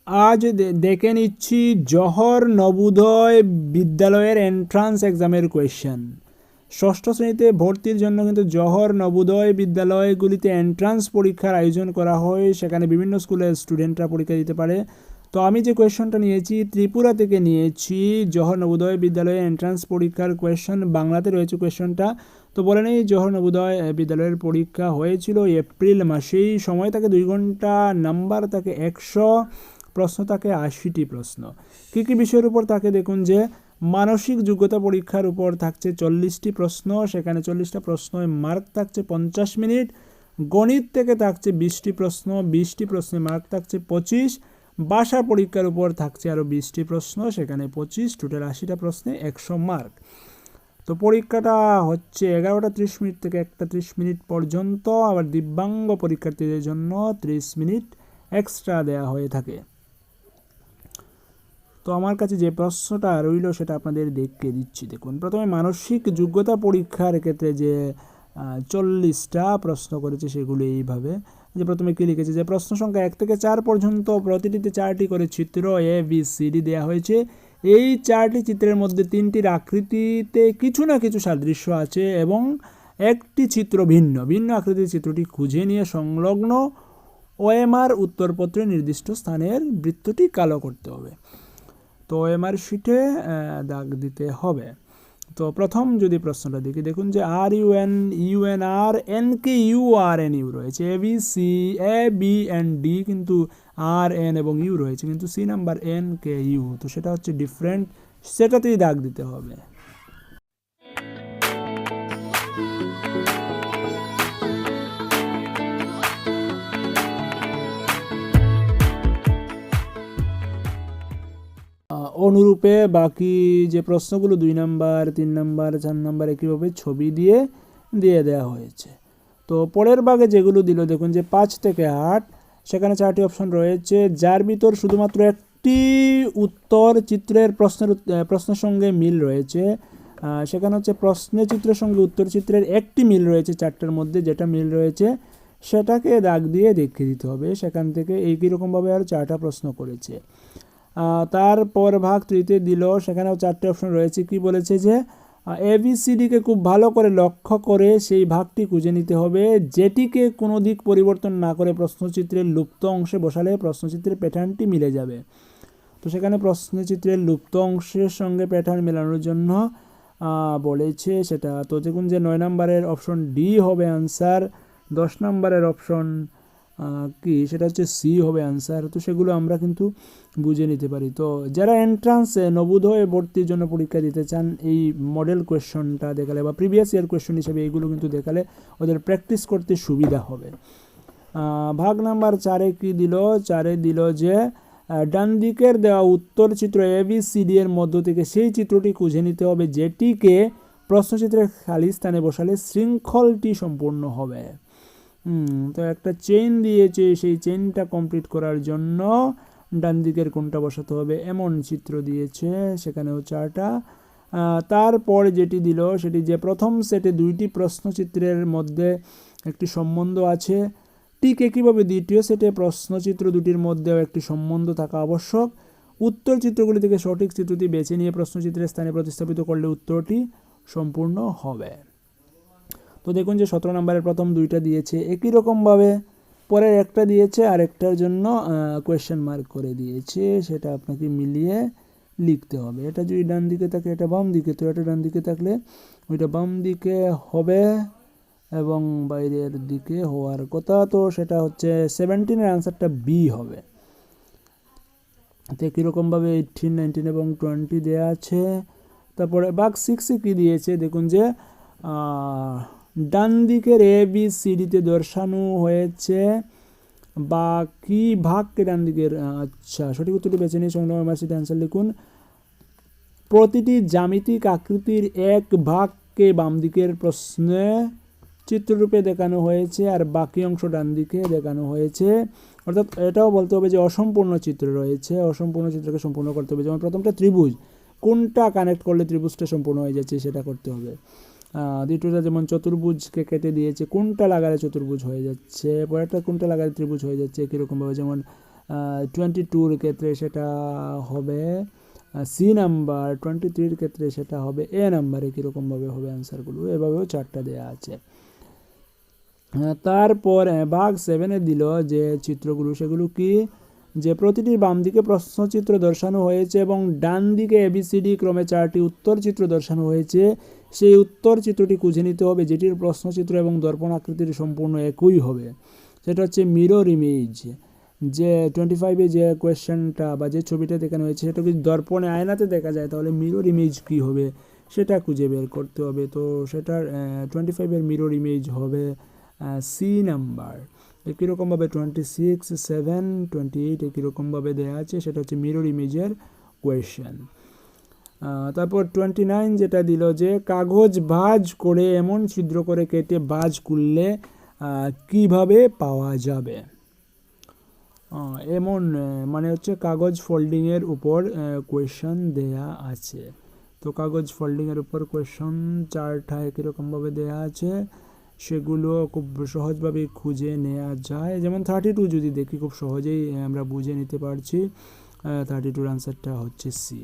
আজ দেখে নিচ্ছি জহর নবোদয় বিদ্যালয়ের এন্ট্রান্স এক্সামের কোয়েশ্চেন। ষষ্ঠ শ্রেণীতে ভর্তির জন্য কিন্তু জহর নবোদয় বিদ্যালয়গুলিতে এন্ট্রান্স পরীক্ষার আয়োজন করা হয়, সেখানে বিভিন্ন স্কুলের স্টুডেন্টরা পরীক্ষা দিতে পারে। তো আমি যে কোয়েশ্চনটা নিয়েছি ত্রিপুরা থেকে নিয়েছি, জহর নবোদয় বিদ্যালয়ের এন্ট্রান্স পরীক্ষার কোয়েশ্চন, বাংলাতে রয়েছে কোয়েশ্চনটা। তো বলে নেই, জহর নবোদয় বিদ্যালয়ের পরীক্ষা হয়েছিল এপ্রিল মাসেই, সময় থাকে 2 ঘন্টা, নাম্বার থাকে 100, প্রশ্ন থাকে 80টি প্রশ্ন। কী কী বিষয়ের উপর থাকে দেখুন, যে মানসিক যোগ্যতা পরীক্ষার উপর থাকছে 40টি প্রশ্ন, সেখানে 40টা প্রশ্নে মার্ক থাকছে 50 মিনিট। গণিত থেকে থাকছে 20টি প্রশ্ন, 20টি প্রশ্নে মার্ক থাকছে 25। ভাষা পরীক্ষার উপর থাকছে আরও 20টি প্রশ্ন, সেখানে 25, টোটাল 80টা প্রশ্নে 100 মার্ক। তো পরীক্ষাটা হচ্ছে 11টা 30 মিনিট থেকে 1টা 30 মিনিট পর্যন্ত। আবার দিব্যাঙ্গ পরীক্ষার্থীদের জন্য 30 মিনিট এক্সট্রা দেওয়া হয়ে থাকে। তো আমার কাছে যে প্রশ্নটা রইল সেটা আপনাদের দেখিয়ে দিচ্ছি। দেখুন, প্রথমে মানসিক যোগ্যতা পরীক্ষার ক্ষেত্রে যে 40টা প্রশ্ন করেছে সেগুলো এইভাবে, যে প্রথমে কী লিখেছে, যে প্রশ্ন সংখ্যা 1 থেকে 4 পর্যন্ত প্রতিটিতে 4টি করে চিত্র ABCD দেওয়া হয়েছে। এই 4টি চিত্রের মধ্যে 3টির আকৃতিতে কিছু না কিছু সাদৃশ্য আছে এবং একটি চিত্র ভিন্ন আকৃতির চিত্রটি খুঁজে নিয়ে সংলগ্ন OMR উত্তরপত্রে নির্দিষ্ট স্থানের বৃত্তটি কালো করতে হবে। তো OMR শিটে দাগ দিতে হবে। তো প্রথম যদি প্রশ্নটা দেখি, দেখুন যে RUN NKU RNU রয়েছে, ABCABND কিন্তু RN এবং U রয়েছে, কিন্তু C নাম্বার NKU, তো সেটা হচ্ছে ডিফারেন্ট, সেটাতেই দাগ দিতে হবে। অনুরূপে বাকি যে প্রশ্নগুলো 2 নাম্বার 3 নাম্বার 4 নাম্বার একইভাবে ছবি দিয়ে দেওয়া হয়েছে। তো পরের ভাগে যেগুলো দিল, দেখুন যে 5 থেকে 8, সেখানে 4টি অপশন রয়েছে, যার ভিতর শুধুমাত্র একটি উত্তর চিত্রের প্রশ্নের সঙ্গে মিল রয়েছে। সেখানে হচ্ছে প্রশ্নের চিত্রের সঙ্গে উত্তর চিত্রের একটি মিল রয়েছে 4টার মধ্যে, যেটা মিল রয়েছে সেটাকে দাগ দিয়ে দেখিয়ে দিতে হবে। সেখান থেকে একই রকমভাবে আর 4টা প্রশ্ন করেছে। তারপর ভাগ 3তে দিল, সেখানেও 4টে অপশন রয়েছে। কি বলেছে, যে ABCDকে খুব ভালো করে লক্ষ্য করে সেই ভাগটি খুঁজে নিতে হবে, যেটিকে কোনো দিক পরিবর্তন না করে প্রশ্নচিত্রের লুপ্ত অংশে বসালে প্রশ্নচিত্রের প্যাটার্নটি মিলে যাবে। তো সেখানে প্রশ্নচিত্রের লুপ্ত অংশের সঙ্গে প্যাটার্ন মেলানোর জন্য বলেছে সেটা। তো দেখুন যে 9 নম্বরের অপশন ডি হবে আনসার, 10 নম্বরের অপশন কি সেটা হচ্ছে সি হবে আনসার। তো সেগুলো আমরা কিন্তু বুঝে নিতে পারি। তো যারা এন্ট্রান্সে নবোদয় ভর্তির জন্য পরীক্ষা দিতে চান, এই মডেল কোয়েশ্চনটা দেখালে বা প্রিভিয়াস ইয়ার কোয়েশ্চন হিসেবে এইগুলো কিন্তু দেখালে ওদের প্র্যাকটিস করতে সুবিধা হবে। ভাগ নাম্বার 4-এ কী দিল, 4-এ দিল যে ডান দিকের দেওয়া উত্তর চিত্র ABCD এর মধ্য থেকে সেই চিত্রটি খুঁজে নিতে হবে, যেটিকে প্রশ্নচিত্রের খালি স্থানে বসালে শৃঙ্খলটি সম্পূর্ণ হবে। তো একটা চেইন দিয়েছে, সেই চেইনটা কমপ্লিট করার জন্য ডান দিকের কোনটা বসাতে হবে এমন চিত্র দিয়েছে, সেখানেও 4টা। তারপর যেটি দিল সেটি, যে প্রথম সেটে 2টি প্রশ্নচিত্রের মধ্যে একটি সম্বন্ধ আছে, ঠিক একইভাবে দ্বিতীয় সেটে প্রশ্নচিত্র দুটির মধ্যেও একটি সম্বন্ধ থাকা আবশ্যক। উত্তর চিত্রগুলি থেকে সঠিক চিত্রটি বেছে নিয়ে প্রশ্নচিত্রের স্থানে প্রতিস্থাপিত করলে উত্তরটি সম্পূর্ণ হবে। তো দেখুন যে 17 নম্বরের প্রথম 2টা দিয়েছে একই রকমভাবে, পরের একটা দিয়েছে আর একটার জন্য কোয়েশ্চেন মার্ক করে দিয়েছে, সেটা আপনাকে মিলিয়ে লিখতে হবে। এটা যদি ডান দিকে থাকে এটা বাম দিকে, তো এটা ডান দিকে থাকলে ওইটা বাম দিকে হবে এবং বাইরের দিকে হওয়ার কথা। তো সেটা হচ্ছে 17-এর আনসারটা বি হবে। তো কীরকমভাবে 18, 19 এবং 20 দেওয়া আছে। তারপরে ভাগ 6-এ কী দিয়েছে, দেখুন যে ডান দিকের ABCDতে দর্শানো হয়েছে বাকি ভাগকে ডান দিকের, আচ্ছা সঠিক উত্তরটি বেছে নিয়ে সংগ্রাম মার্কশিটে অ্যান্সার লিখুন। প্রতিটি জ্যামিতিক আকৃতির এক ভাগকে বাম দিকের প্রশ্নে চিত্ররূপে দেখানো হয়েছে আর বাকি অংশ ডান দিকে দেখানো হয়েছে। অর্থাৎ এটাও বলতে হবে যে অসম্পূর্ণ চিত্র রয়েছে, অসম্পূর্ণ চিত্রকে সম্পূর্ণ করতে হবে। যেমন প্রথমটা ত্রিভুজ, কোনটা কানেক্ট করলে ত্রিভুজটা সম্পূর্ণ হয়ে যাচ্ছে সেটা করতে হবে। দ্বিতীয়টা যেমন চতুর্ভুজকে কেটে দিয়েছে, কোনটা লাগালে চতুর্ভুজ হয়ে যাচ্ছে, পরেরটা কোনটা লাগালে ত্রিভুজ হয়ে যাচ্ছে, কীরকমভাবে যেমন 22-র ক্ষেত্রে সেটা হবে সি নাম্বার, 23-র ক্ষেত্রে সেটা হবে এ নাম্বারে, কীরকমভাবে হবে অ্যান্সারগুলো, এভাবেও চারটা দেওয়া আছে। তারপর ভাগ 7-এ দিল যে চিত্রগুলো, সেগুলো কি, যে প্রতিটির বাম দিকে প্রশ্নচিত্র দর্শানো হয়েছে এবং ডান দিকে ABCD ক্রমে 4টি উত্তর চিত্র দর্শানো হয়েছে। সেই উত্তর চিত্রটি খুঁজে নিতে হবে যেটির প্রশ্নচিত্র এবং দর্পণ আকৃতির সম্পূর্ণ একই হবে। সেটা হচ্ছে মিরর ইমেজ। যে 25-এ যে কোয়েশ্চেনটা বা যে ছবিটা দেখানো হয়েছে সেটা যদি দর্পণে আয়নাতে দেখা যায় তাহলে মিরর ইমেজ কী হবে সেটা খুঁজে বের করতে হবে। তো সেটার 25-এর মিরর ইমেজ হবে সি নাম্বার। কীরকমভাবে 26, 7, 28 কীরকমভাবে দেওয়া আছে, সেটা হচ্ছে মিরর ইমেজের কোয়েশ্চেন। তারপর 29 যেটা দিল যে কাগজ ভাঁজ করে এমন ছিদ্র করে কেটে ভাঁজ করলে কিভাবে পাওয়া যাবে। এমন মানে হচ্ছে কাগজ ফোল্ডিংয়ের উপর কোয়েশ্চন দেয়া আছে। তো কাগজ ফোল্ডিংয়ের উপর কোয়েশ্চন 4টা কীরকমভাবে দেয়া আছে, সেগুলো খুব সহজভাবে খুঁজে নেওয়া যায়। যেমন 32 যদি দেখি খুব সহজেই আমরা বুঝে নিতে পারছি। 32-র আনসারটা হচ্ছে সি।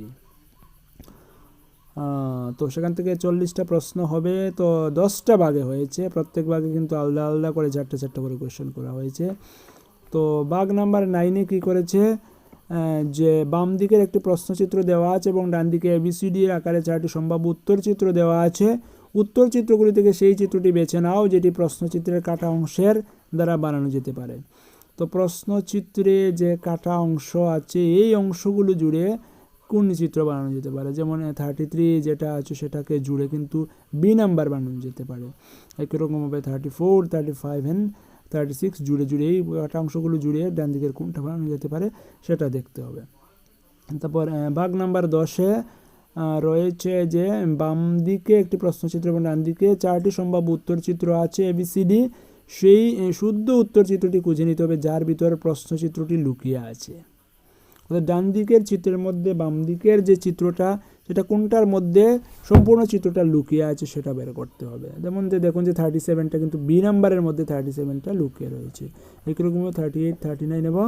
তো সেখান থেকে 40টা প্রশ্ন হবে। তো 10টা ভাগে হয়েছে, প্রত্যেক ভাগে কিন্তু আলাদা আলাদা করে 4টা করে কোয়েশ্চেন করা হয়েছে। তো ভাগ নাম্বার 9-এ কী করেছে, যে বাম দিকের একটি প্রশ্নচিত্র দেওয়া আছে এবং ডান দিকে ABCD আকারে 4টি সম্ভাব্য উত্তর চিত্র দেওয়া আছে। উত্তর চিত্রগুলি থেকে সেই চিত্রটি বেছে নাও যেটি প্রশ্নচিত্রের কাটা অংশের দ্বারা বানানো যেতে পারে। তো প্রশ্নচিত্রে যে কাটা অংশ আছে এই অংশগুলো জুড়ে কোন চিত্র বানানো যেতে পারে, যেমন 33 যেটা আছে সেটাকে জুড়ে কিন্তু বি নাম্বার বানানো যেতে পারে। একইরকমভাবে 34, 35 and 36 জুড়ে এই কাটা অংশগুলো জুড়ে ডান দিকের কোনটা বানানো যেতে পারে সেটা দেখতে হবে। তারপর ভাগ নাম্বার 10-এ রয়েছে যে বাম দিকে একটি প্রশ্নচিত্র এবং ডান দিকে 4টি সম্ভাব্য উত্তর চিত্র আছে ABCD। সেই শুদ্ধ উত্তর চিত্রটি খুঁজে নিতে হবে যার ভিতরে প্রশ্নচিত্রটি লুকিয়ে আছে। ডান দিকের চিত্রের মধ্যে বাম দিকের যে চিত্রটা সেটা কোনটার মধ্যে সম্পূর্ণ চিত্রটা লুকিয়ে আছে সেটা বের করতে হবে। যেমন যে দেখুন যে 37টা কিন্তু বি নাম্বারের মধ্যে 37টা লুকিয়ে রয়েছে। একরকম 38, 39 এবং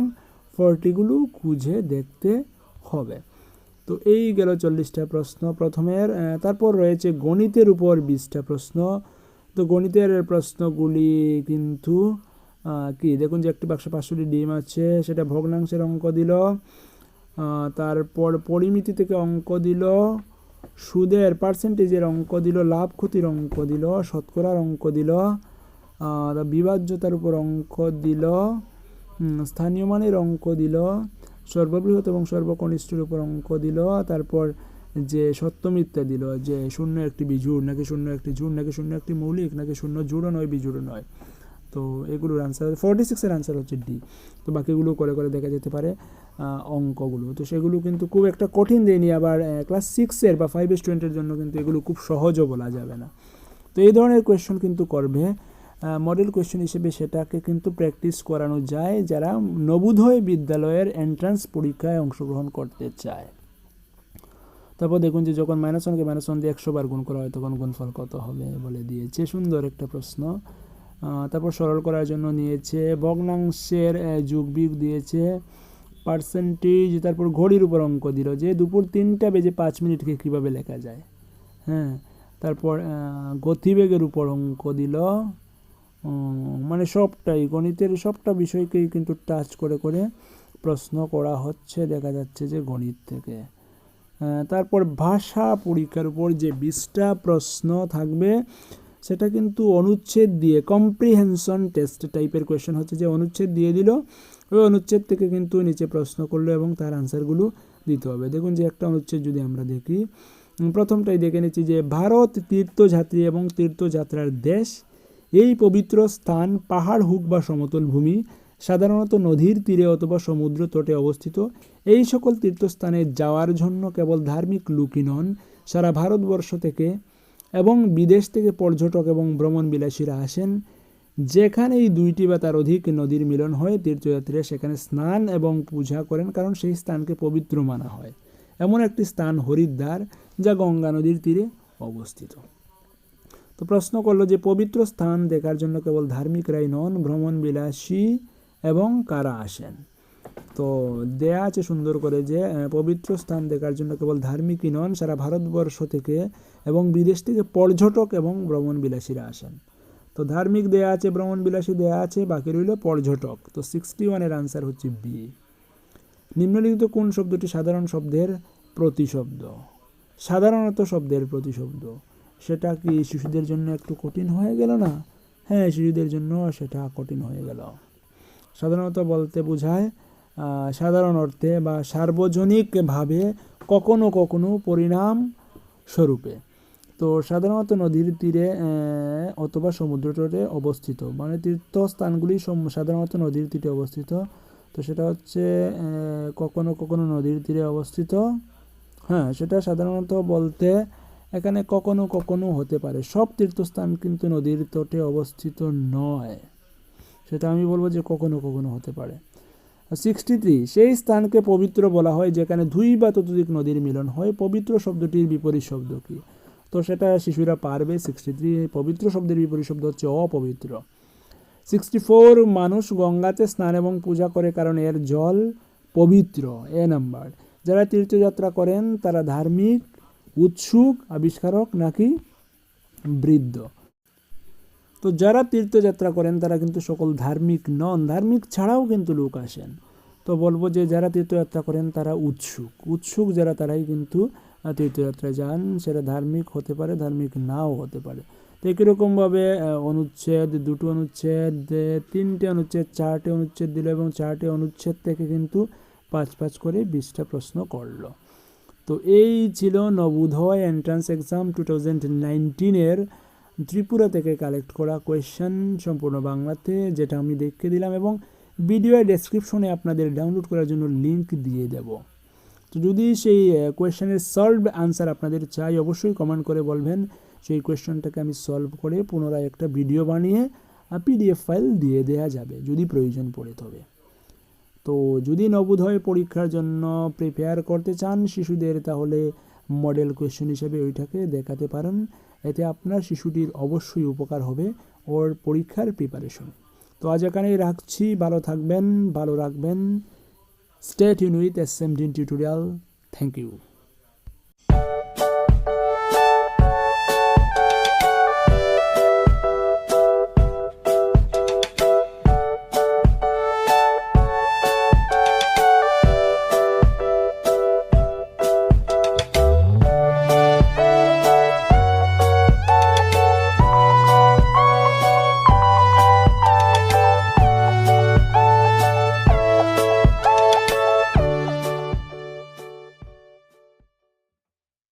40গুলো খুঁজে দেখতে হবে। তো এই গেল 40টা প্রশ্ন প্রথমের। তারপর রয়েছে গণিতের উপর 20টা প্রশ্ন। তো গণিতের প্রশ্নগুলি কিন্তু কি, দেখুন যে একটি বাক্সে 500টি ডিম আছে, সেটা ভগ্নাংশের অঙ্ক দিল। তারপর পরিমিতি থেকে অঙ্ক দিল, সুদের পার্সেন্টেজের অঙ্ক দিল, লাভ ক্ষতির অঙ্ক দিল, শতকরার অঙ্ক দিল, বিভাজ্যতার উপর অঙ্ক দিল, স্থানীয় মানের অঙ্ক দিল, সর্ববৃহৎ এবং সর্বকনিষ্ঠের উপর অঙ্ক দিল। তারপর যে সত্য মিথ্যা দিল, যে শূন্য একটি বিজোড় নাকি শূন্য একটি জোড় নাকি শূন্য একটি মৌলিক নাকি শূন্য জোড়ও নয় বিজোড়ও নয়। তো এগুলোর আনসার 46-এর আনসার হচ্ছে ডি। তো বাকিগুলো করে করে দেখা যেতে পারে অঙ্কগুলো। তো সেগুলো কিন্তু খুব একটা কঠিন দেয়নি, আবার ক্লাস 6-এর বা 5 স্টুডেন্টের জন্য কিন্তু এগুলো খুব সহজও বলা যাবে না। তো এই ধরনের কোয়েশ্চন কিন্তু করবে মডেল কোয়েশ্চন হিসেবে, সেটাকে কিন্তু প্র্যাকটিস করানো যায় যারা নবোদয় বিদ্যালয়ের এন্ট্রান্স পরীক্ষায় অংশগ্রহণ করতে চায়। তারপর দেখুন যে যখন -1কে -1 দিয়ে 100 বার গুণ করা হয় তখন গুণফল কত হবে বলে দিয়েছে, সুন্দর একটা প্রশ্ন। তারপর সরল করার জন্য নিয়েছে ভগ্নাংশের যোগ বিয়োগ দিয়েছে, পার্সেন্টেজ, তারপর ঘড়ির উপর অঙ্ক দিল যে দুপুর 3টা বেজে 5 মিনিটকে কীভাবে লেখা যায়। হ্যাঁ, তারপর গতিবেগের উপর অঙ্ক দিল। মানে সবটাই গণিতের সবটা বিষয়কেই কিন্তু টাচ করে করে প্রশ্ন করা হচ্ছে, দেখা যাচ্ছে যে গণিত থেকে। তারপর ভাষা পরীক্ষার উপর যে 20টা প্রশ্ন থাকবে সেটা কিন্তু অনুচ্ছেদ দিয়ে কম্প্রিহেনশন টেস্ট টাইপের কোয়েশ্চেন হচ্ছে, যে অনুচ্ছেদ দিয়ে দিল, ওই অনুচ্ছেদ থেকে কিন্তু নিচে প্রশ্ন করলো এবং তার আনসারগুলো দিতে হবে। দেখুন যে একটা অনুচ্ছেদ যদি আমরা দেখি, প্রথমটাই দেখে নিচ্ছি যে ভারত তীর্থযাত্রী এবং তীর্থযাত্রার দেশ। এই পবিত্র স্থান পাহাড় হোক বা সমতল ভূমি, সাধারণত নদীর তীরে অথবা সমুদ্র তটে অবস্থিত। এই সকল তীর্থস্থানে যাওয়ার জন্য কেবল ধার্মিক লোকই নন, সারা ভারতবর্ষ থেকে এবং বিদেশ থেকে পর্যটক এবং ভ্রমণবিলাসীরা আসেন। যেখানে এই 2টি বা তার অধিক নদীর মিলন হয় তীর্থযাত্রীরা সেখানে স্নান এবং পূজা করেন, কারণ সেই স্থানকে পবিত্র মানা হয়। এমন একটি স্থান হরিদ্বার, যা গঙ্গা নদীর তীরে অবস্থিত। তো প্রশ্ন করলো যে পবিত্র স্থান দেখার জন্য কেবল ধার্মিকরাই নন, ভ্রমণবিলাসী এবং কারা আসেন। তো দেয়া আছে সুন্দর করে যে পবিত্র স্থান দেখার জন্য কেবল ধার্মিকই নন, সারা ভারতবর্ষ থেকে এবং বিদেশ থেকে পর্যটক এবং ভ্রমণবিলাসীরা আসেন। তো ধার্মিক দেয়া আছে, ভ্রমণবিলাসী দেয়া আছে, বাকি রইল পর্যটক। তো 61-এর আনসার হচ্ছে বি। নিম্নলিখিত কোন শব্দটি সাধারণ শব্দের প্রতিশব্দ? সাধারণত শব্দের প্রতিশব্দ, সেটা কি শিশুদের জন্য একটু কঠিন হয়ে গেল না? হ্যাঁ, শিশুদের জন্য সেটা কঠিন হয়ে গেল। সাধারণত বলতে বোঝায় সাধারণ অর্থে বা সার্বজনিকভাবে, কখনো কখনো পরিণাম স্বরূপে। তো সাধারণত নদীর তীরে অথবা সমুদ্র তটে অবস্থিত, মানে তীর্থস্থানগুলি সাধারণত নদীর তীরে অবস্থিত। তো সেটা হচ্ছে কখনো কখনো নদীর তীরে অবস্থিত। হ্যাঁ, সেটা সাধারণত বলতে এখানে কখনো কখনো হতে পারে, সব তীর্থস্থান কিন্তু নদীর তটে অবস্থিত নয়, সেটা আমি বলবো যে কখনো কখনো হতে পারে। 63, সেই স্থানকে পবিত্র বলা হয় যেখানে 2 বা ততোধিক নদীর মিলন হয়। পবিত্র শব্দটির বিপরীত শব্দ কি? তো সেটা শিশুরা পারবে। 63, পবিত্র শব্দের বিপরীত শব্দ হচ্ছে অপবিত্র। 64, মানুষ গঙ্গাতে স্নান এবং পূজা করে কারণ এর জল পবিত্র। এ নাম্বার। যারা তীর্থযাত্রা করেন তারা ধার্মিক, উৎসুক, আবিষ্কারক নাকি বৃদ্ধ? তো যারা তীর্থযাত্রা করেন তারা কিন্তু সকল ধার্মিক নন, ধার্মিক ছাড়াও কিন্তু লোক আসেন। তো বলবো যে যারা তীর্থযাত্রা করেন তারা উৎসুক, উৎসুক যারা তারাই কিন্তু তীর্থযাত্রায় যান। সেটা ধার্মিক হতে পারে, ধার্মিক নাও হতে পারে। তো একই রকমভাবে অনুচ্ছেদ, 2টো অনুচ্ছেদ, 3টে অনুচ্ছেদ, 4টে অনুচ্ছেদ দিল এবং 4টে অনুচ্ছেদ থেকে কিন্তু 5 করে 20টা প্রশ্ন করলো। তো এই ছিল নবোদয় এন্ট্রান্স এক্সাম 2019-এর ত্রিপুরা থেকে কালেক্ট করা কোয়েশ্চেন, সম্পূর্ণ বাংলাতে, যেটা আমি দেখে দিলাম এবং ভিডিওর ডেসক্রিপশনে আপনাদের ডাউনলোড করার জন্য লিঙ্ক দিয়ে দেব। তো যদি সেই কোয়েশ্চেনের সলভ আনসার আপনাদের চাই, অবশ্যই কমেন্ট করে বলবেন। সেই কোয়েশ্চেনটাকে আমি সলভ করে পুনরায় একটা ভিডিও বানিয়ে PDF ফাইল দিয়ে দেওয়া যাবে যদি প্রয়োজন পড়ে। তবে তো যদি নবোদয় পরীক্ষার জন্য প্রিপেয়ার করতে চান শিশুদের, তাহলে মডেল কোয়েশ্চেন হিসেবে ওইটাকে দেখাতে পারেন। এতে আপনার শিশুটির অবশ্যই উপকার হবে ওর পরীক্ষার প্রিপারেশন। তো আজ এখানেই রাখছি, ভালো থাকবেন, ভালো রাখবেন। Stay tune with SM Dean tutorial. Thank you.